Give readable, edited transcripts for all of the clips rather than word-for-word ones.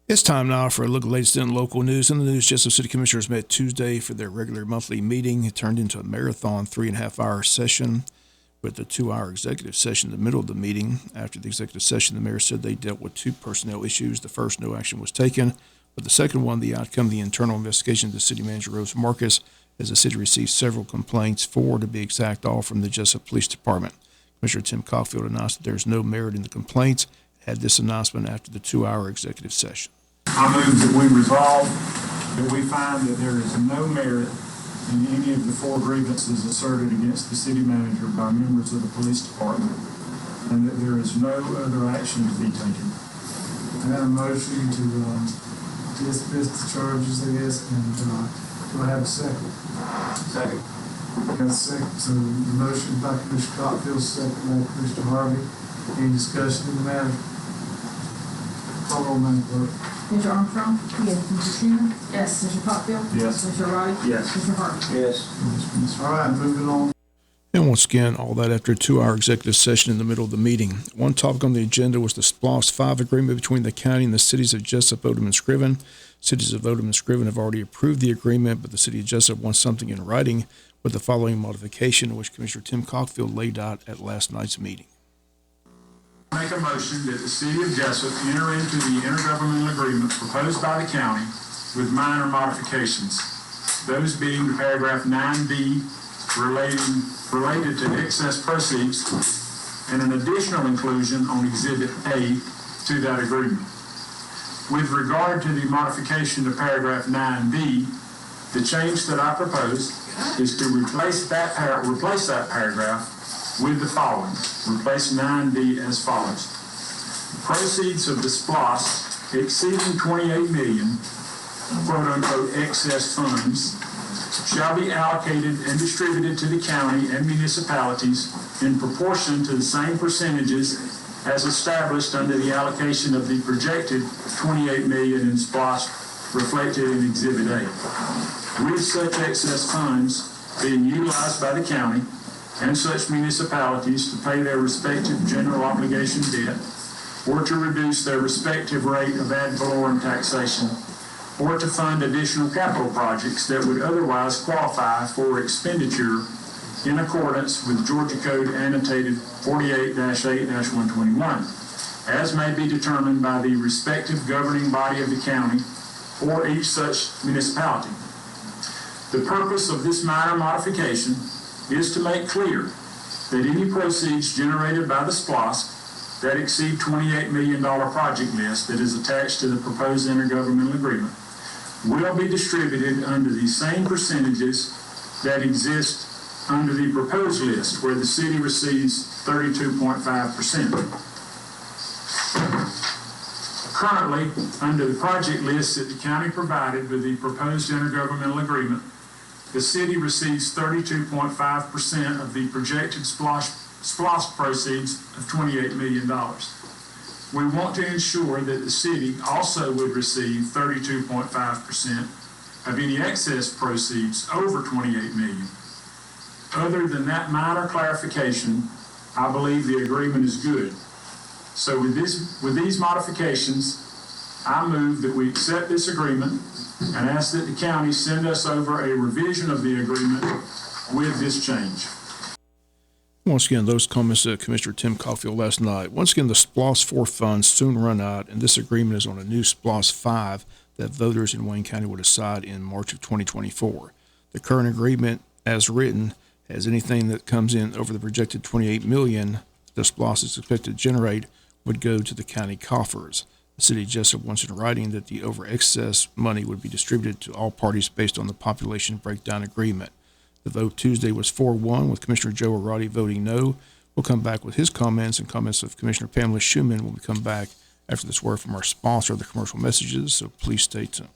It's time now for a look at the latest in local news. In the news, Jesup City Commissioners met Tuesday for their regular monthly meeting. It turned into a marathon 3.5-hour session with a 2-hour executive session in the middle of the meeting. After the executive session, the mayor said they dealt with 2 personnel issues. The first, no action was taken, but the second one, the outcome of the internal investigation of the city manager, Rose Marcus, as the city received several complaints, 4 to be exact, all from the Jesup Police Department. Commissioner Tim Caulfield announced that there is no merit in the complaints, had this announcement after the 2-hour executive session. I move that we resolve that we find that there is no merit in any of the 4 grievances asserted against the city manager by members of the police department, and that there is no other action to be taken. I got a motion to dismiss the charges, I guess, and do I have a second? Second. Got a second. So the motion by Commissioner Caulfield, second by Commissioner Harvey. Any discussion in the matter? Call roll, Madam Clerk. Commissioner Armstrong? Yes. Commissioner Schumann? Yes. Commissioner Caulfield? Yes. Commissioner Roddy? Yes. Commissioner Harvey? Yes. All right, moving on. And once again, all that after a 2-hour executive session in the middle of the meeting. One topic on the agenda was the SPLOST 5 agreement between the county and the cities of Jesup, Odom, and Scriven. Cities of Odom and Scriven have already approved the agreement, but the city of Jesup wants something in writing with the following modification, which Commissioner Tim Caulfield laid out at last night's meeting. Make a motion that the city of Jesup enter into the intergovernmental agreement proposed by the county with minor modifications. Those being the paragraph 9B related to excess proceeds and an additional inclusion on Exhibit A to that agreement. With regard to the modification to paragraph 9B, the change that I propose is to replace that paragraph with the following. Replace 9B as follows. Proceeds of the SPLOST exceeding 28 million, quote-unquote, excess funds shall be allocated and distributed to the county and municipalities in proportion to the same percentages as established under the allocation of the projected 28 million in SPLOST reflected in Exhibit A. With such excess funds being utilized by the county and such municipalities to pay their respective general obligation debt, or to reduce their respective rate of ad valorem taxation, or to fund additional capital projects that would otherwise qualify for expenditure in accordance with Georgia Code annotated 48-8-121, as may be determined by the respective governing body of the county or each such municipality. The purpose of this minor modification is to make clear that any proceeds generated by the SPLOST that exceed $28 million project list that is attached to the proposed intergovernmental agreement will be distributed under the same percentages that exist under the proposed list, where the city receives 32.5%. Currently, under the project list that the county provided with the proposed intergovernmental agreement, the city receives 32.5% of the projected SPLOST proceeds of $28 million. We want to ensure that the city also would receive 32.5% of any excess proceeds over $28 million. Other than that minor clarification, I believe the agreement is good. So with these modifications, I move that we accept this agreement and ask that the county send us over a revision of the agreement with this change. Once again, those comments to Commissioner Tim Caulfield last night. Once again, the SPLOST 4 funds soon run out, and this agreement is on a new SPLOST 5 that voters in Wayne County will decide in March of 2024. The current agreement, as written, has anything that comes in over the projected $28 million the SPLOST is expected to generate would go to the county coffers. The city of Jesup wants in writing that the over excess money would be distributed to all parties based on the population breakdown agreement. The vote Tuesday was 4-1, with Commissioner Joe Roddy voting no. We'll come back with his comments, and comments of Commissioner Pamela Schumann when we come back after this word from our sponsor of the commercial messages, so please stay tuned.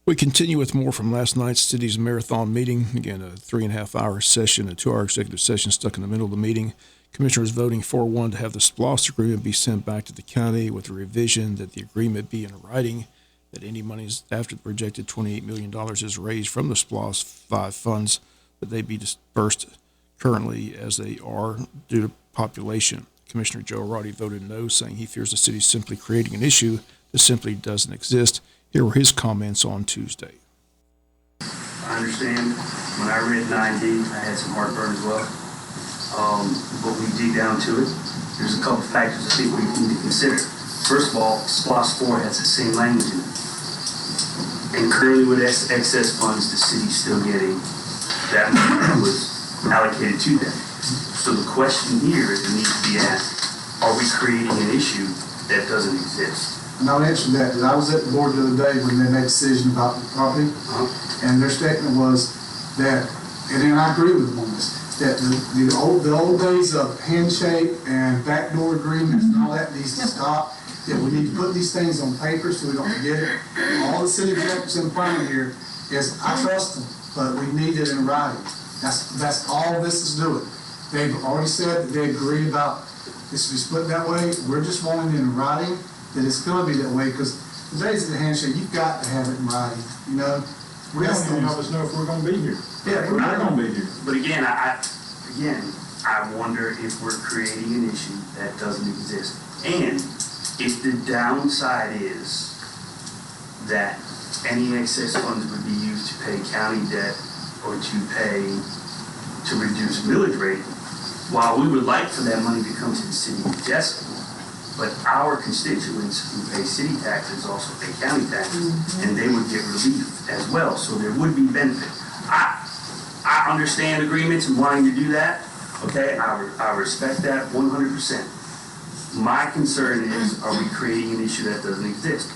We continue with more from last night's city's marathon meeting. Again, a 3.5-hour session, a 2-hour executive session stuck in the middle of the meeting. Commissioners voting 4-1 to have the SPLOST agreement be sent back to the county with a revision that the agreement be in writing, that any monies after the projected $28 million is raised from the SPLOST 5 funds, that they be dispersed currently as they are due to population. Commissioner Joe Roddy voted no, saying he fears the city is simply creating an issue that simply doesn't exist. Here were his comments on Tuesday. I understand. When I read 9D, I had some heartburn as well. But we dig down to it. There's a couple factors I think we need to consider. First of all, SPLOST 4 has the same language in it. And currently with excess funds, the city's still getting that money that was allocated to them. So the question here that needs to be asked, are we creating an issue that doesn't exist? And I'll answer that, because I was at the board the other day when they made a decision about the property, and their statement was that, and then I agree with them on this, that the old days of handshake and backdoor agreements and all that needs to stop. That we need to put these things on paper so we don't forget it. All the city executives in front of here is, I trust them, but we need it in writing. That's all this is doing. They've already said that they agree about this to be split that way. We're just wanting it in writing that it's going to be that way, because the days of the handshake, you've got to have it in writing. You know, We don't even of us know if we're gonna be here. Yeah, We're not gonna be here. But again, I wonder if we're creating an issue that doesn't exist. And if the downside is that any excess funds would be used to pay county debt or to reduce millage rate, while we would like for that money to come to the city of Jesup, but our constituents who pay city taxes also pay county taxes, and they would get relief as well, so there would be benefit. I understand agreements and wanting to do that, okay? I respect that 100%. My concern is, are we creating an issue that doesn't exist?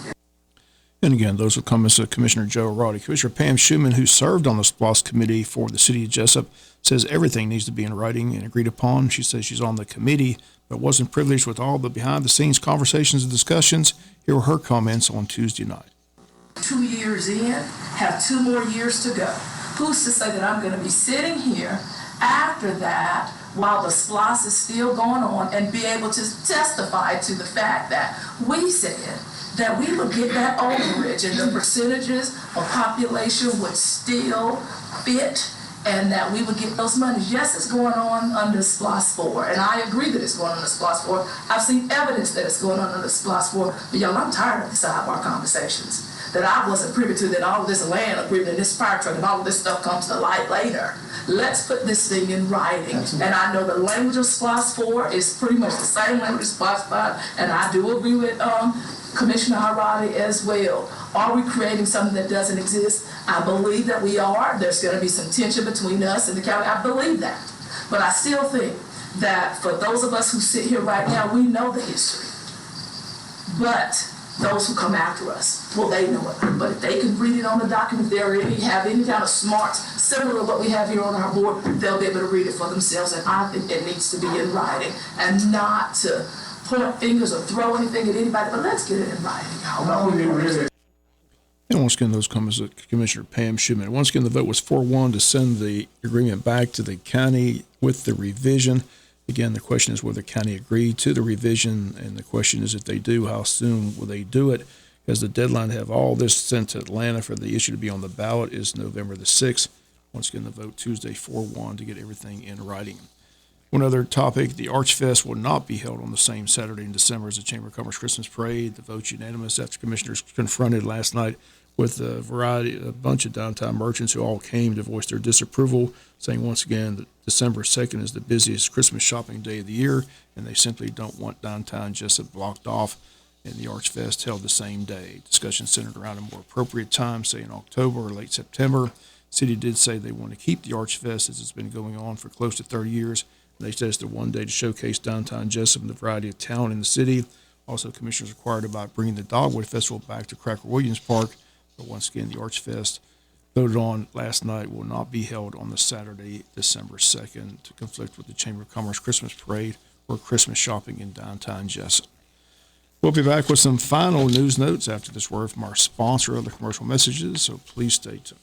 And again, those are comments of Commissioner Joe Roddy. Commissioner Pam Schuman, who served on the SPLOST committee for the city of Jesup, says everything needs to be in writing and agreed upon. She says she's on the committee, but wasn't privileged with all the behind-the-scenes conversations and discussions. Here were her comments on Tuesday night. 2 years in, have 2 more years to go. Who's to say that I'm going to be sitting here after that while the SPLOST is still going on and be able to testify to the fact that we said that we would get that overage and the percentages of population would still fit and that we would get those monies. Yes, it's going on under SPLOST 4, and I agree that it's going on under SPLOST 4. I've seen evidence that it's going on under SPLOST 4, but y'all, I'm tired of the sidebar conversations that I wasn't privy to, that all of this land agreement and this fire truck and all of this stuff comes to light later. Let's put this thing in writing. And I know the language of SPLOST 4 is pretty much the same language as SPLOST 5, and I do agree with Commissioner Haradi as well. Are we creating something that doesn't exist? I believe that we are. There's going to be some tension between us and the county. I believe that. But I still think that for those of us who sit here right now, we know the history. But those who come after us, well, they know it. But if they can read it on the document, if they have any kind of smarts similar to what we have here on our board, they'll be able to read it for themselves. And I think it needs to be in writing and not to point fingers or throw anything at anybody, but let's get it in writing. And once again, those comments of Commissioner Pam Schuman. Once again, the vote was 4-1 to send the agreement back to the county with the revision. Again, the question is whether the county agreed to the revision, and the question is if they do, how soon will they do it? Because the deadline to have all this sent to Atlanta for the issue to be on the ballot is November the 6th. Once again, the vote Tuesday 4-1 to get everything in writing. One other topic, the Archfest will not be held on the same Saturday in December as the Chamber of Commerce Christmas Parade. The vote's unanimous after commissioners confronted last night with a bunch of downtown merchants who all came to voice their disapproval, saying once again that December 2nd is the busiest Christmas shopping day of the year, and they simply don't want downtown Jesup blocked off and the Archfest held the same day. Discussion centered around a more appropriate time, say in October or late September. City did say they want to keep the Archfest as it's been going on for close to 30 years. They said it's the one day to showcase downtown Jesup and the variety of talent in the city. Also, commissioners inquired about bringing the Dogwood Festival back to Cracker Williams Park. But once again, the Archfest voted on last night will not be held on the Saturday, December 2nd, to conflict with the Chamber of Commerce Christmas Parade or Christmas shopping in downtown Jesup. We'll be back with some final news notes after this word from our sponsor of the commercial messages, so please stay tuned.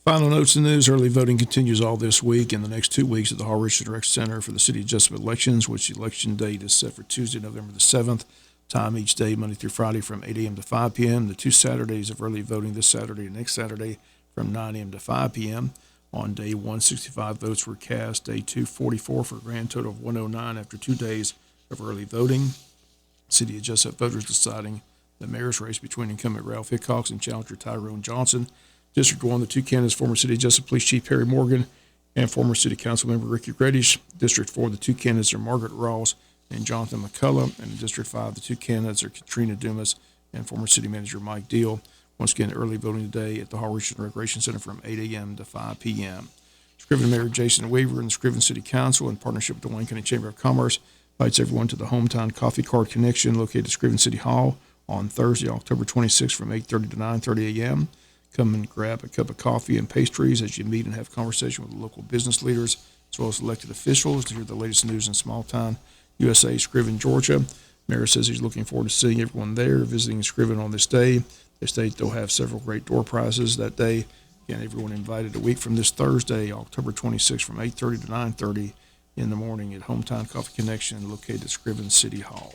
Final notes and news. Early voting continues all this week and the next 2 weeks at the Hall Richard Direct Center for the City of Jesup elections, which the election date is set for Tuesday, November the 7th. Time each day, Monday through Friday from 8 a.m. to 5 p.m. The 2 Saturdays of early voting this Saturday and next Saturday from 9 a.m. to 5 p.m. On day 165 votes were cast. Day 244 for a grand total of 109 after 2 days of early voting. City of Jesup voters deciding The mayor's race between incumbent Ralph Hickox and challenger Tyrone Johnson. District 1, the two candidates, former City of Jesup Police Chief Harry Morgan and former City Council member Ricky Reddish. District 4, the two candidates are Margaret Ross and Jonathan McCullough. And in District 5, the two candidates are Katrina Dumas and former City Manager Mike Deal. Once again, early voting today at the Hall Richardson Recreation Center from 8 a.m. to 5 p.m. Scriven Mayor Jason Weaver and the Scriven City Council, in partnership with the Wayne County Chamber of Commerce, invites everyone to the Hometown Coffee Card Connection located at Scriven City Hall on Thursday, October 26th from 8:30 to 9:30 a.m. Come and grab a cup of coffee and pastries as you meet and have conversation with local business leaders as well as elected officials to hear the latest news in small town USA, Scriven, Georgia. Mayor says he's looking forward to seeing everyone there, visiting Scriven on this day. They state they'll have several great door prizes that day. Again, everyone invited a week from this Thursday, October 26th from 8:30 to 9:30 in the morning at Hometown Coffee Connection located at Scriven City Hall.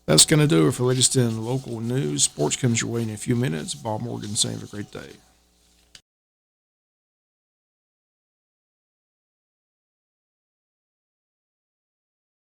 That's going to do it for latest in local news. Sports comes your way in a few minutes. Bob Morgan saying have a great day.